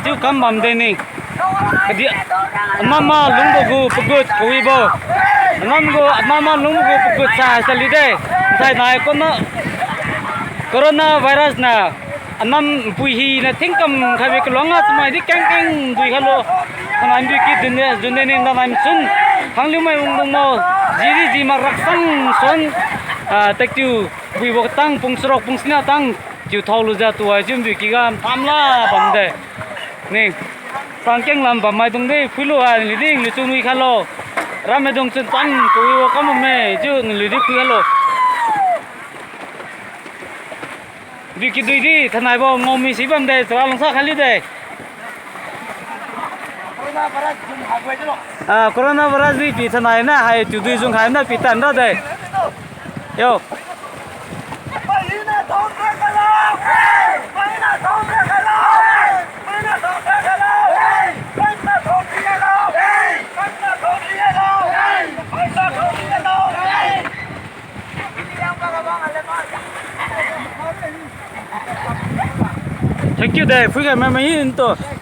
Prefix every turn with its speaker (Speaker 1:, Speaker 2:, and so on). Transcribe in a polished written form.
Speaker 1: จิ้วคำบำเดนี่กดีมาลุงกูปกุดคุยบ่น้ำกูมาลุงกูปกุดสาสลิดเดใช่นายคนน่ะโคโรนาไวรัสน่ะน้ำปุยฮีน่ะทิ้งกำข้าเวกลงอ่ะสมัยที่แกงดุยฮัลโหลขณะนี้คิดดุนเนี่ยนี่นั่นสุนทางลิ้วไม่อุ้งมอจีมารักสังส่วนแต่จิวปุยบอกตั้งปุ่งสรกปุ่งสินาตั้งจิวทอลุจะตัวจิวดุยกี่กันทำล่าบังเดนี่ฟังเก่งลำบังไม่ตรงนี้คุยรู้อะไรลิดิ้งลิจูนุยฮัลโหลรำไม่ตรงสุนตั้งกุยว่าก็มันไม่จิวลิดิ้งคุยฮัลโหลดูคิดดูดิทนายบอกงมีสิบัมเดสวาลงสักขันลิเดโคโรนาไวรัสนี่ปีทนายนะให้จุดดูจุงหายนะปีตันได้เดโยThank you, Dave. Fui que me imagino.